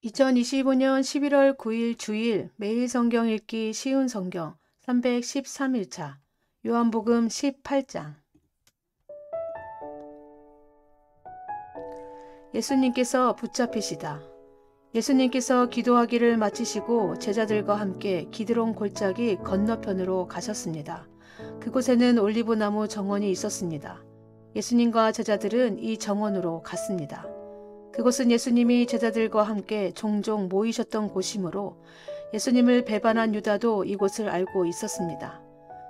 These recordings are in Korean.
2025년 11월 9일 주일 매일 성경 읽기 쉬운 성경 313일차 요한복음 18장. 예수님께서 붙잡히시다. 예수님께서 기도하기를 마치시고 제자들과 함께 기드론 골짜기 건너편으로 가셨습니다. 그곳에는 올리브나무 정원이 있었습니다. 예수님과 제자들은 이 정원으로 갔습니다. 그곳은 예수님이 제자들과 함께 종종 모이셨던 곳이므로 예수님을 배반한 유다도 이곳을 알고 있었습니다.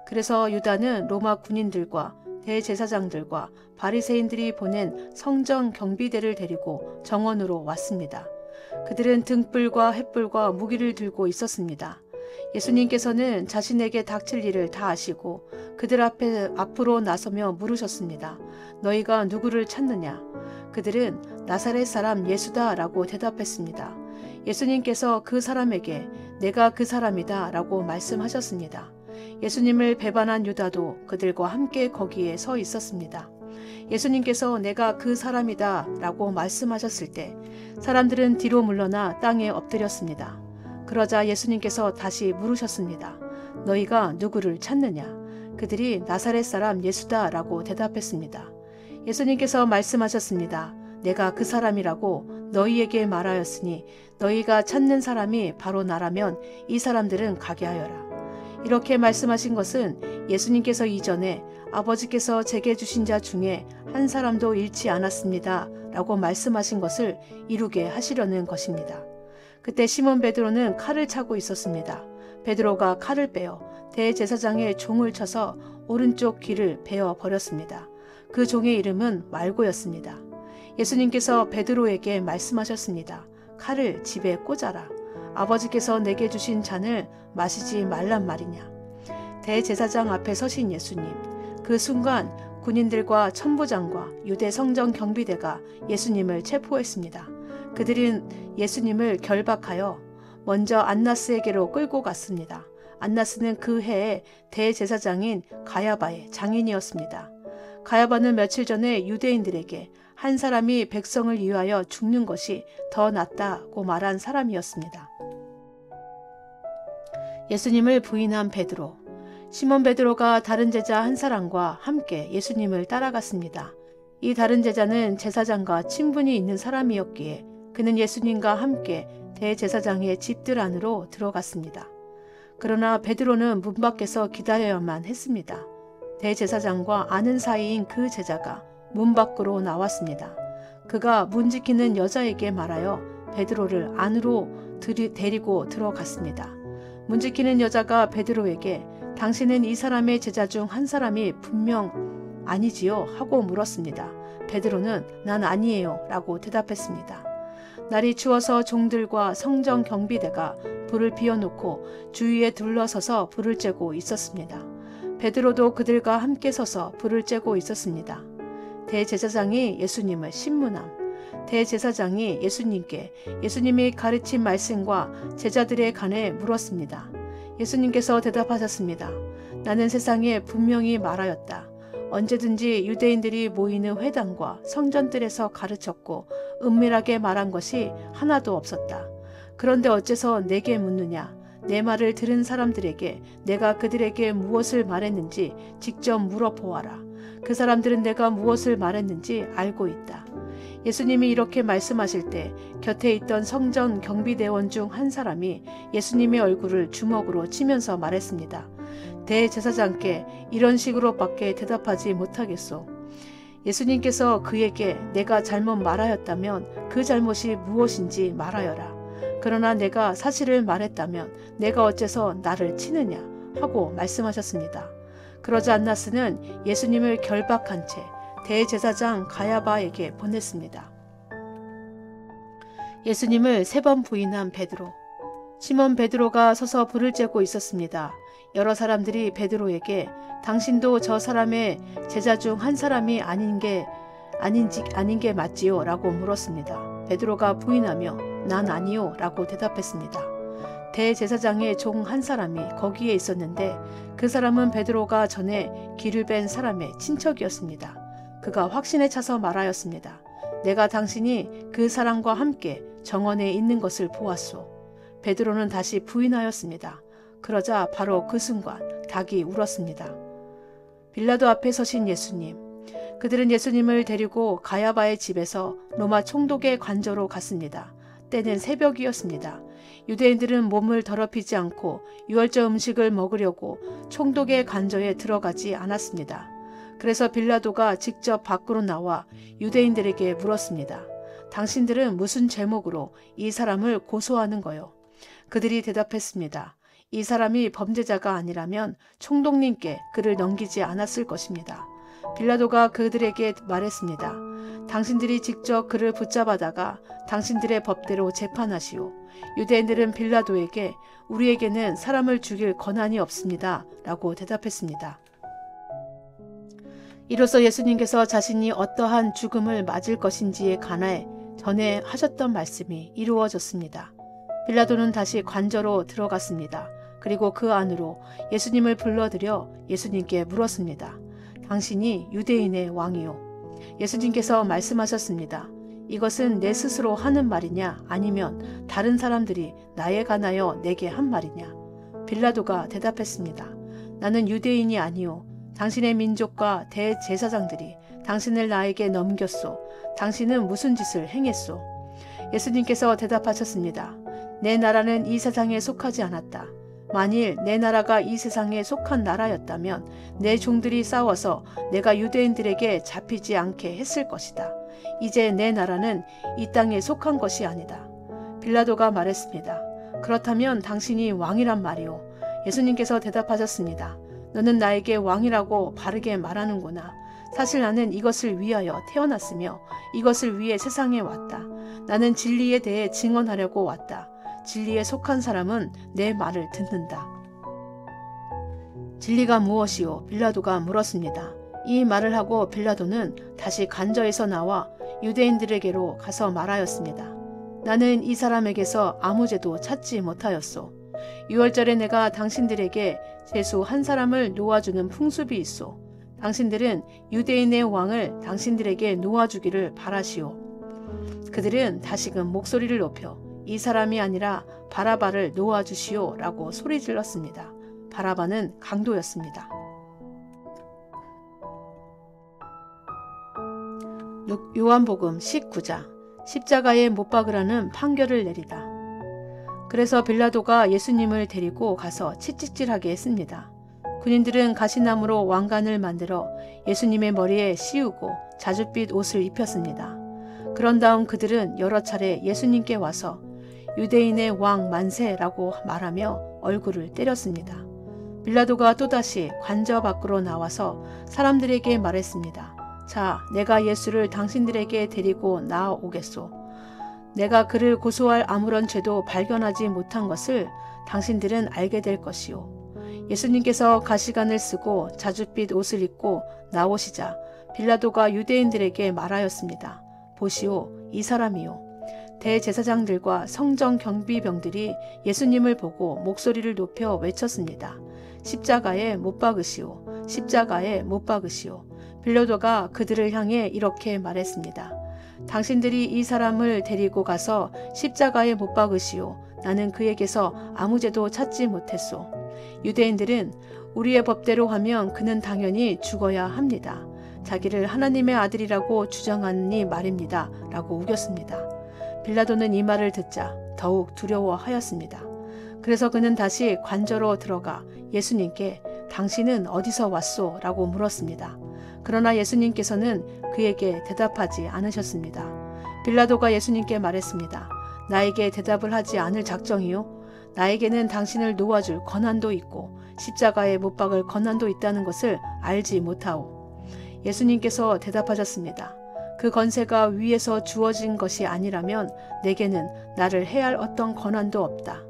그래서 유다는 로마 군인들과 대제사장들과 바리새인들이 보낸 성전 경비대를 데리고 정원으로 왔습니다. 그들은 등불과 횃불과 무기를 들고 있었습니다. 예수님께서는 자신에게 닥칠 일을 다 아시고 그들 앞으로 나서며 물으셨습니다. 너희가 누구를 찾느냐? 그들은 나사렛 사람 예수다 라고 대답했습니다. 예수님께서 그 사람에게 내가 그 사람이다 라고 말씀하셨습니다. 예수님을 배반한 유다도 그들과 함께 거기에 서 있었습니다. 예수님께서 내가 그 사람이다 라고 말씀하셨을 때 사람들은 뒤로 물러나 땅에 엎드렸습니다. 그러자 예수님께서 다시 물으셨습니다. 너희가 누구를 찾느냐? 그들이 나사렛 사람 예수다 라고 대답했습니다. 예수님께서 말씀하셨습니다. 내가 그 사람이라고 너희에게 말하였으니 너희가 찾는 사람이 바로 나라면 이 사람들은 가게 하여라. 이렇게 말씀하신 것은 예수님께서 이전에 아버지께서 제게 주신 자 중에 한 사람도 잃지 않았습니다 라고 말씀하신 것을 이루게 하시려는 것입니다. 그때 시몬 베드로는 칼을 차고 있었습니다. 베드로가 칼을 빼어 대제사장의 종을 쳐서 오른쪽 귀를 베어 버렸습니다. 그 종의 이름은 말고였습니다. 예수님께서 베드로에게 말씀하셨습니다. 칼을 집에 꽂아라. 아버지께서 내게 주신 잔을 마시지 말란 말이냐. 대제사장 앞에 서신 예수님. 그 순간 군인들과 천부장과 유대 성전 경비대가 예수님을 체포했습니다. 그들은 예수님을 결박하여 먼저 안나스에게로 끌고 갔습니다. 안나스는 그 해에 대제사장인 가야바의 장인이었습니다. 가야바는 며칠 전에 유대인들에게 한 사람이 백성을 위하여 죽는 것이 더 낫다고 말한 사람이었습니다. 예수님을 부인한 베드로. 시몬 베드로가 다른 제자 한 사람과 함께 예수님을 따라갔습니다. 이 다른 제자는 제사장과 친분이 있는 사람이었기에 그는 예수님과 함께 대제사장의 집들 안으로 들어갔습니다. 그러나 베드로는 문 밖에서 기다려야만 했습니다. 대제사장과 아는 사이인 그 제자가 문 밖으로 나왔습니다. 그가 문 지키는 여자에게 말하여 베드로를 안으로 데리고 들어갔습니다. 문 지키는 여자가 베드로에게 당신은 이 사람의 제자 중 한 사람이 분명 아니지요? 하고 물었습니다. 베드로는 난 아니에요 라고 대답했습니다. 날이 추워서 종들과 성전 경비대가 불을 피워놓고 주위에 둘러서서 불을 쬐고 있었습니다. 베드로도 그들과 함께 서서 불을 쬐고 있었습니다. 대제사장이 예수님을 신문함. 대제사장이 예수님께 예수님이 가르친 말씀과 제자들에 관해 물었습니다. 예수님께서 대답하셨습니다. 나는 세상에 분명히 말하였다. 언제든지 유대인들이 모이는 회당과 성전들에서 가르쳤고 은밀하게 말한 것이 하나도 없었다. 그런데 어째서 내게 묻느냐? 내 말을 들은 사람들에게 내가 그들에게 무엇을 말했는지 직접 물어보아라. 그 사람들은 내가 무엇을 말했는지 알고 있다. 예수님이 이렇게 말씀하실 때 곁에 있던 성전 경비대원 중 한 사람이 예수님의 얼굴을 주먹으로 치면서 말했습니다. 대제사장께 이런 식으로밖에 대답하지 못하겠소. 예수님께서 그에게 내가 잘못 말하였다면 그 잘못이 무엇인지 말하여라. 그러나 내가 사실을 말했다면 내가 어째서 나를 치느냐 하고 말씀하셨습니다. 그러자 안나스는 예수님을 결박한 채 대제사장 가야바에게 보냈습니다. 예수님을 3번 부인한 베드로. 시몬 베드로가 서서 불을 쬐고 있었습니다. 여러 사람들이 베드로에게 당신도 저 사람의 제자 중 한 사람이 아닌 게 맞지요? 라고 물었습니다. 베드로가 부인하며 난 아니요 라고 대답했습니다. 대제사장의 종 한 사람이 거기에 있었는데 그 사람은 베드로가 전에 귀를 뺀 사람의 친척이었습니다. 그가 확신에 차서 말하였습니다. 내가 당신이 그 사람과 함께 정원에 있는 것을 보았소. 베드로는 다시 부인하였습니다. 그러자 바로 그 순간 닭이 울었습니다. 빌라도 앞에 서신 예수님. 그들은 예수님을 데리고 가야바의 집에서 로마 총독의 관저로 갔습니다. 때는 새벽이었습니다. 유대인들은 몸을 더럽히지 않고 유월절 음식을 먹으려고 총독의 관저에 들어가지 않았습니다. 그래서 빌라도가 직접 밖으로 나와 유대인들에게 물었습니다. 당신들은 무슨 제목으로 이 사람을 고소하는 거요? 그들이 대답했습니다. 이 사람이 범죄자가 아니라면 총독님께 그를 넘기지 않았을 것입니다. 빌라도가 그들에게 말했습니다. 당신들이 직접 그를 붙잡아다가 당신들의 법대로 재판하시오. 유대인들은 빌라도에게 우리에게는 사람을 죽일 권한이 없습니다. 라고 대답했습니다. 이로써 예수님께서 자신이 어떠한 죽음을 맞을 것인지에 관해 전에 하셨던 말씀이 이루어졌습니다. 빌라도는 다시 관저로 들어갔습니다. 그리고 그 안으로 예수님을 불러들여 예수님께 물었습니다. 당신이 유대인의 왕이요. 예수님께서 말씀하셨습니다. 이것은 내 스스로 하는 말이냐 아니면 다른 사람들이 나에 관하여 내게 한 말이냐. 빌라도가 대답했습니다. 나는 유대인이 아니요. 당신의 민족과 대제사장들이 당신을 나에게 넘겼소. 당신은 무슨 짓을 행했소? 예수님께서 대답하셨습니다. 내 나라는 이 세상에 속하지 않았다. 만일 내 나라가 이 세상에 속한 나라였다면 내 종들이 싸워서 내가 유대인들에게 잡히지 않게 했을 것이다. 이제 내 나라는 이 땅에 속한 것이 아니다. 빌라도가 말했습니다. 그렇다면 당신이 왕이란 말이오. 예수님께서 대답하셨습니다. 너는 나에게 왕이라고 바르게 말하는구나. 사실 나는 이것을 위하여 태어났으며 이것을 위해 세상에 왔다. 나는 진리에 대해 증언하려고 왔다. 진리에 속한 사람은 내 말을 듣는다. 진리가 무엇이오? 빌라도가 물었습니다. 이 말을 하고 빌라도는 다시 관저에서 나와 유대인들에게로 가서 말하였습니다. 나는 이 사람에게서 아무 죄도 찾지 못하였소. 유월절에 내가 당신들에게 제수 한 사람을 놓아주는 풍습이 있소. 당신들은 유대인의 왕을 당신들에게 놓아주기를 바라시오. 그들은 다시금 목소리를 높여 이 사람이 아니라 바라바를 놓아주시오 라고 소리질렀습니다. 바라바는 강도였습니다. 요한복음 19장 십자가에 못 박으라는 판결을 내리다. 그래서 빌라도가 예수님을 데리고 가서 채찍질하게 했습니다. 군인들은 가시나무로 왕관을 만들어 예수님의 머리에 씌우고 자줏빛 옷을 입혔습니다. 그런 다음 그들은 여러 차례 예수님께 와서 유대인의 왕 만세라고 말하며 얼굴을 때렸습니다. 빌라도가 또다시 관저 밖으로 나와서 사람들에게 말했습니다. 자, 내가 예수를 당신들에게 데리고 나아오겠소. 내가 그를 고소할 아무런 죄도 발견하지 못한 것을 당신들은 알게 될 것이오. 예수님께서 가시관을 쓰고 자줏빛 옷을 입고 나오시자 빌라도가 유대인들에게 말하였습니다. 보시오, 이 사람이요. 대제사장들과 성정 경비병들이 예수님을 보고 목소리를 높여 외쳤습니다. 십자가에 못 박으시오. 십자가에 못 박으시오. 빌라도가 그들을 향해 이렇게 말했습니다. 당신들이 이 사람을 데리고 가서 십자가에 못 박으시오. 나는 그에게서 아무 죄도 찾지 못했소. 유대인들은 우리의 법대로 하면 그는 당연히 죽어야 합니다. 자기를 하나님의 아들이라고 주장하니 말입니다. 라고 우겼습니다. 빌라도는 이 말을 듣자 더욱 두려워하였습니다. 그래서 그는 다시 관저로 들어가 예수님께 당신은 어디서 왔소? 라고 물었습니다. 그러나 예수님께서는 그에게 대답하지 않으셨습니다. 빌라도가 예수님께 말했습니다. 나에게 대답을 하지 않을 작정이요? 나에게는 당신을 놓아줄 권한도 있고 십자가에 못 박을 권한도 있다는 것을 알지 못하오. 예수님께서 대답하셨습니다. 그 권세가 위에서 주어진 것이 아니라면 내게는 나를 해할 어떤 권한도 없다.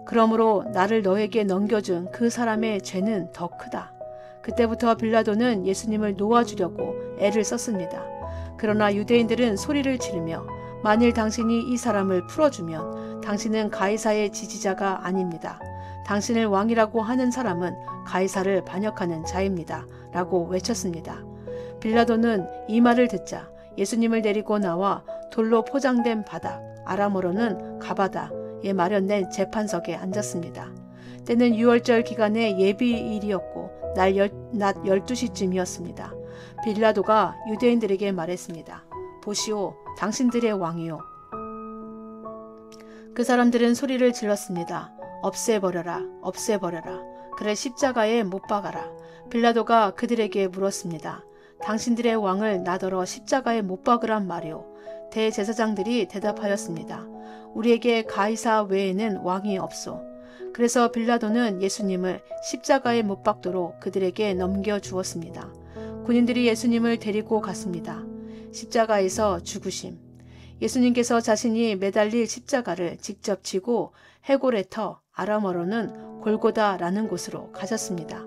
그러므로 나를 너에게 넘겨준 그 사람의 죄는 더 크다. 그때부터 빌라도는 예수님을 놓아주려고 애를 썼습니다. 그러나 유대인들은 소리를 지르며 만일 당신이 이 사람을 풀어주면 당신은 가이사의 지지자가 아닙니다. 당신을 왕이라고 하는 사람은 가이사를 반역하는 자입니다. 라고 외쳤습니다. 빌라도는 이 말을 듣자 예수님을 데리고 나와 돌로 포장된 바닥, 아람어로는 가바다에 마련된 재판석에 앉았습니다. 때는 유월절 기간의 예비일이었고 낮 12시쯤이었습니다. 빌라도가 유대인들에게 말했습니다. 보시오, 당신들의 왕이요. 그 사람들은 소리를 질렀습니다. 없애버려라, 없애버려라. 그를 십자가에 못 박아라. 빌라도가 그들에게 물었습니다. 당신들의 왕을 나더러 십자가에 못 박으란 말이오. 대제사장들이 대답하였습니다. 우리에게 가이사 외에는 왕이 없소. 그래서 빌라도는 예수님을 십자가에 못 박도록 그들에게 넘겨주었습니다. 군인들이 예수님을 데리고 갔습니다. 십자가에서 죽으심. 예수님께서 자신이 매달릴 십자가를 직접 지고 헤고레터, 아람어로는 골고다라는 곳으로 가셨습니다.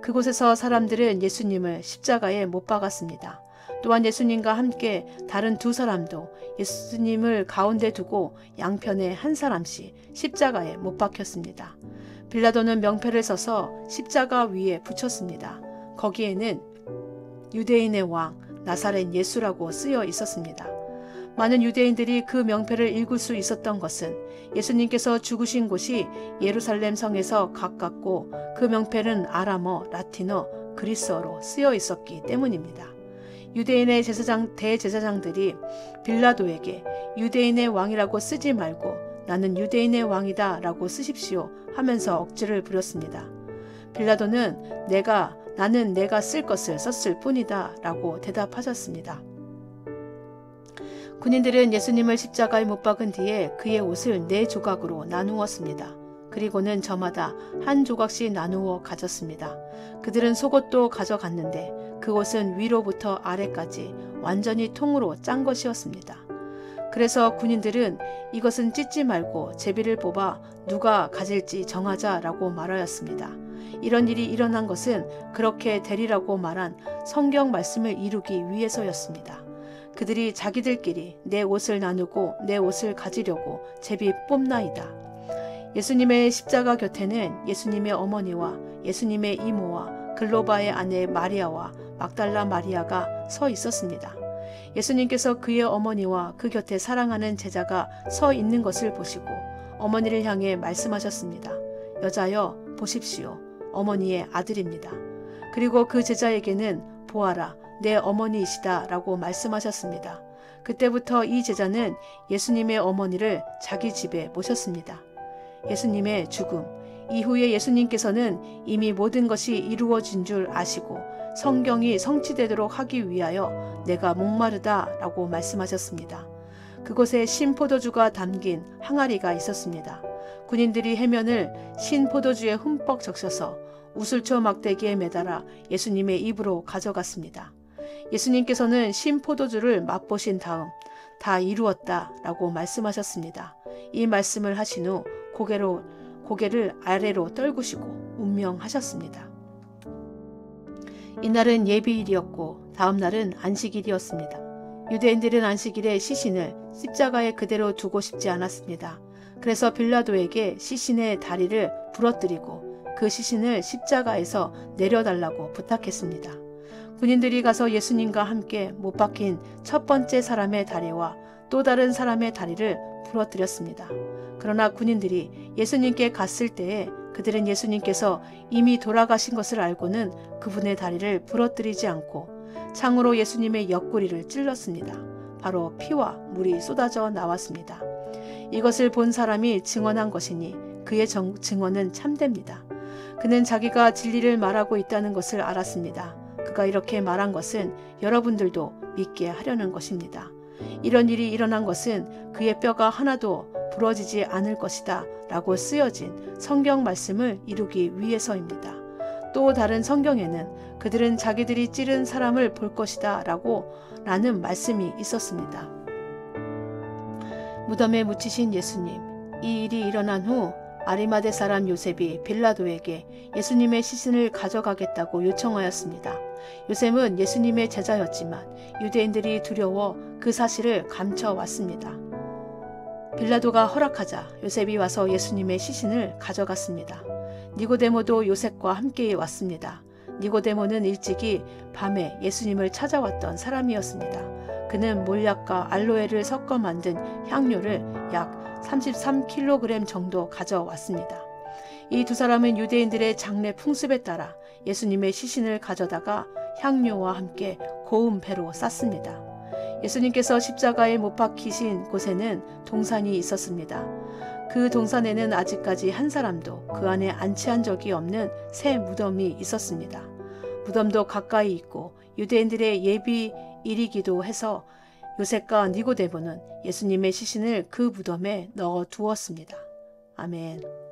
그곳에서 사람들은 예수님을 십자가에 못 박았습니다. 또한 예수님과 함께 다른 두 사람도 예수님을 가운데 두고 양편에 한 사람씩 십자가에 못 박혔습니다. 빌라도는 명패를 써서 십자가 위에 붙였습니다. 거기에는 유대인의 왕 나사렛 예수라고 쓰여 있었습니다. 많은 유대인들이 그 명패를 읽을 수 있었던 것은 예수님께서 죽으신 곳이 예루살렘 성에서 가깝고 그 명패는 아람어, 라틴어, 그리스어로 쓰여 있었기 때문입니다. 유대인의 대제사장들이 빌라도에게 유대인의 왕이라고 쓰지 말고 나는 유대인의 왕이다 라고 쓰십시오 하면서 억지를 부렸습니다. 빌라도는 나는 내가 쓸 것을 썼을 뿐이다 라고 대답하셨습니다. 군인들은 예수님을 십자가에 못 박은 뒤에 그의 옷을 4조각으로 나누었습니다. 그리고는 저마다 한 조각씩 나누어 가졌습니다. 그들은 속옷도 가져갔는데 그 옷은 위로부터 아래까지 완전히 통으로 짠 것이었습니다. 그래서 군인들은 이것은 찢지 말고 제비를 뽑아 누가 가질지 정하자라고 말하였습니다. 이런 일이 일어난 것은 그렇게 되리라고 말한 성경 말씀을 이루기 위해서였습니다. 그들이 자기들끼리 내 옷을 나누고 내 옷을 가지려고 제비 뽑나이다. 예수님의 십자가 곁에는 예수님의 어머니와 예수님의 이모와 글로바의 아내 마리아와 막달라 마리아가 서 있었습니다. 예수님께서 그의 어머니와 그 곁에 사랑하는 제자가 서 있는 것을 보시고 어머니를 향해 말씀하셨습니다. 여자여 보십시오. 어머니의 아들입니다. 그리고 그 제자에게는 보아라 내 어머니이시다 라고 말씀하셨습니다. 그때부터 이 제자는 예수님의 어머니를 자기 집에 모셨습니다. 예수님의 죽음 이후에 예수님께서는 이미 모든 것이 이루어진 줄 아시고 성경이 성취되도록 하기 위하여 내가 목마르다 라고 말씀하셨습니다. 그곳에 신포도주가 담긴 항아리가 있었습니다. 군인들이 해면을 신포도주에 흠뻑 적셔서 우슬초 막대기에 매달아 예수님의 입으로 가져갔습니다. 예수님께서는 신포도주를 맛보신 다음 다 이루었다 라고 말씀하셨습니다. 이 말씀을 하신 후 고개를 아래로 떨구시고 운명하셨습니다. 이날은 예비일이었고 다음 날은 안식일이었습니다. 유대인들은 안식일에 시신을 십자가에 그대로 두고 싶지 않았습니다. 그래서 빌라도에게 시신의 다리를 부러뜨리고 그 시신을 십자가에서 내려달라고 부탁했습니다. 군인들이 가서 예수님과 함께 못 박힌 첫 번째 사람의 다리와 또 다른 사람의 다리를 부러뜨렸습니다. 그러나 군인들이 예수님께 갔을 때에 그들은 예수님께서 이미 돌아가신 것을 알고는 그분의 다리를 부러뜨리지 않고 창으로 예수님의 옆구리를 찔렀습니다. 바로 피와 물이 쏟아져 나왔습니다. 이것을 본 사람이 증언한 것이니 그의 증언은 참됩니다. 그는 자기가 진리를 말하고 있다는 것을 알았습니다. 그가 이렇게 말한 것은 여러분들도 믿게 하려는 것입니다. 이런 일이 일어난 것은 그의 뼈가 하나도 부러지지 않을 것이다 라고 쓰여진 성경 말씀을 이루기 위해서입니다. 또 다른 성경에는 그들은 자기들이 찌른 사람을 볼 것이다 라는 말씀이 있었습니다. 무덤에 묻히신 예수님. 이 일이 일어난 후 아리마대 사람 요셉이 빌라도에게 예수님의 시신을 가져가겠다고 요청하였습니다. 요셉은 예수님의 제자였지만 유대인들이 두려워 그 사실을 감춰왔습니다. 빌라도가 허락하자 요셉이 와서 예수님의 시신을 가져갔습니다. 니고데모도 요셉과 함께 왔습니다. 니고데모는 일찍이 밤에 예수님을 찾아왔던 사람이었습니다. 그는 몰약과 알로에를 섞어 만든 향료를 약 33kg 정도 가져왔습니다. 이 두 사람은 유대인들의 장례 풍습에 따라 예수님의 시신을 가져다가 향료와 함께 고운 배로 쌌습니다. 예수님께서 십자가에 못 박히신 곳에는 동산이 있었습니다. 그 동산에는 아직까지 한 사람도 그 안에 안치한 적이 없는 새 무덤이 있었습니다. 무덤도 가까이 있고 유대인들의 예비일이기도 해서 요셉과 니고데모는 예수님의 시신을 그 무덤에 넣어 두었습니다. 아멘.